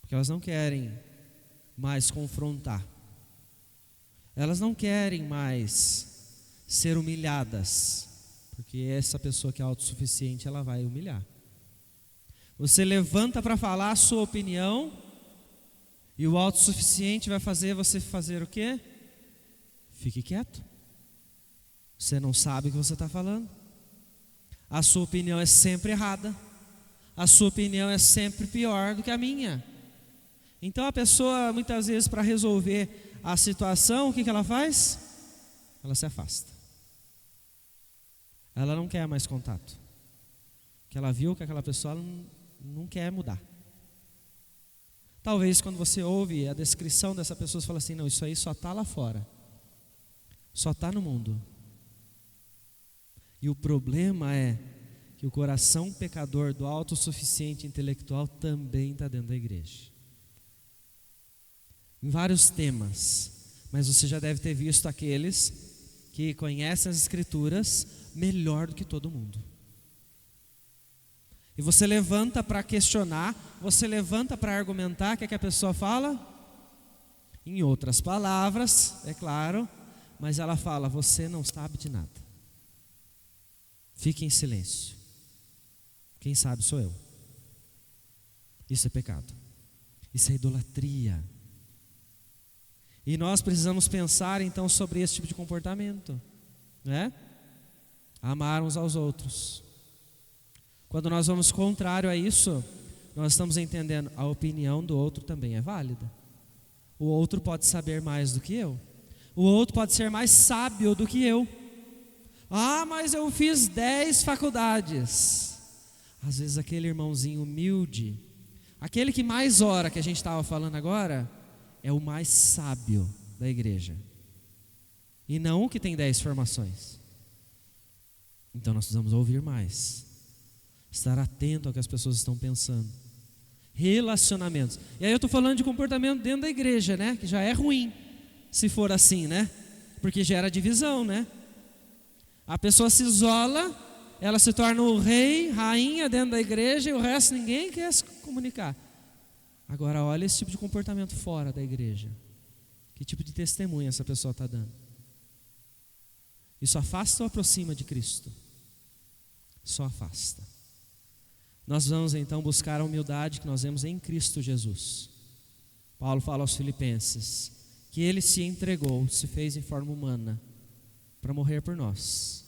[SPEAKER 1] porque elas não querem mais confrontar. Elas não querem mais ser humilhadas, porque essa pessoa que é autossuficiente, ela vai humilhar. Você levanta para falar a sua opinião, e o autossuficiente vai fazer você fazer o quê? Fique quieto. Você não sabe o que você está falando. A sua opinião é sempre errada. A sua opinião é sempre pior do que a minha. Então a pessoa, muitas vezes, para resolver a situação, o que ela faz? Ela se afasta. Ela não quer mais contato, porque ela viu que aquela pessoa não quer mudar. Talvez quando você ouve a descrição dessa pessoa, você fala assim: não, isso aí só está lá fora, só está no mundo. E o problema é que o coração pecador do autossuficiente intelectual também está dentro da igreja, em vários temas. Mas você já deve ter visto aqueles que conhecem as escrituras melhor do que todo mundo. E você levanta para questionar, você levanta para argumentar, o que é que a pessoa fala? Em outras palavras, é claro, mas ela fala: você não sabe de nada. Fique em silêncio. Quem sabe sou eu. Isso é pecado. Isso é idolatria. E nós precisamos pensar então sobre esse tipo de comportamento, né? Amar uns aos outros. Quando nós vamos contrário a isso, nós estamos entendendo a opinião do outro também é válida. O outro pode saber mais do que eu. O outro pode ser mais sábio do que eu. Ah, mas eu fiz 10 faculdades. Às vezes aquele irmãozinho humilde, aquele que mais ora, que a gente estava falando agora, é o mais sábio da igreja. E não o que tem 10 formações. Então nós precisamos ouvir mais. Estar atento ao que as pessoas estão pensando. Relacionamentos. E aí eu estou falando de comportamento dentro da igreja, né? Que já é ruim, se for assim, né? Porque gera divisão, né? A pessoa se isola, ela se torna o rei, rainha dentro da igreja e o resto ninguém quer se comunicar. Agora olha esse tipo de comportamento fora da igreja. Que tipo de testemunho essa pessoa está dando? Isso afasta ou aproxima de Cristo? Só afasta. Nós vamos então buscar a humildade que nós vemos em Cristo Jesus. Paulo fala aos Filipenses que ele se entregou, se fez em forma humana para morrer por nós.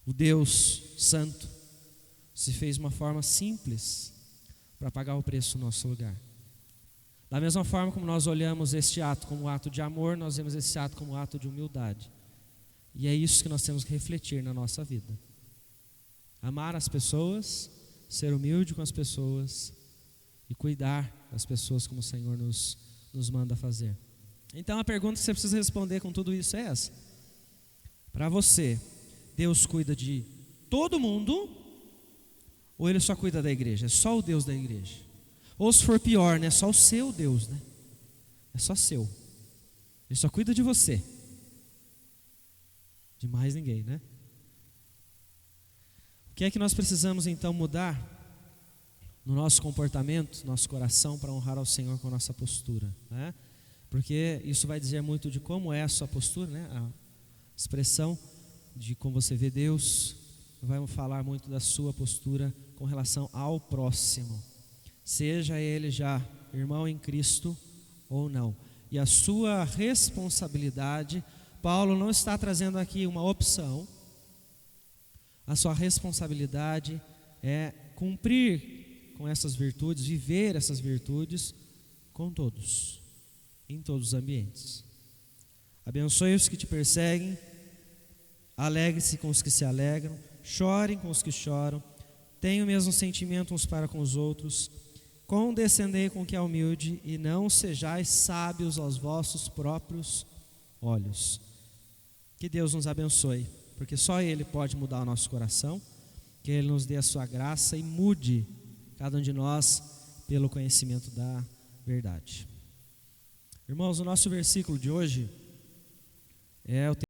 [SPEAKER 1] O Deus Santo se fez de uma forma simples para pagar o preço no nosso lugar. Da mesma forma como nós olhamos este ato como um ato de amor, nós vemos esse ato como um ato de humildade. E é isso que nós temos que refletir na nossa vida. Amar as pessoas, ser humilde com as pessoas e cuidar das pessoas como o Senhor nos manda fazer. Então a pergunta que você precisa responder com tudo isso é essa. Para você, Deus cuida de todo mundo ou Ele só cuida da igreja? É só o Deus da igreja? Ou se for pior, né? É só o seu Deus, né? É só seu. Ele só cuida de você. De mais ninguém, né? O que é que nós precisamos então mudar no nosso comportamento, nosso coração, para honrar ao Senhor com a nossa postura, né? Porque isso vai dizer muito de como é a sua postura, né? A expressão de como você vê Deus vai falar muito da sua postura com relação ao próximo, seja ele já irmão em Cristo ou não. E a sua responsabilidade, Paulo não está trazendo aqui uma opção. A sua responsabilidade é cumprir com essas virtudes, viver essas virtudes com todos, em todos os ambientes. Abençoe os que te perseguem, alegre-se com os que se alegram, chorem com os que choram, tenham o mesmo sentimento uns para com os outros, condescendei com o que é humilde e não sejais sábios aos vossos próprios olhos. Que Deus nos abençoe, porque só Ele pode mudar o nosso coração, que Ele nos dê a sua graça e mude cada um de nós pelo conhecimento da verdade. Irmãos, o nosso versículo de hoje é o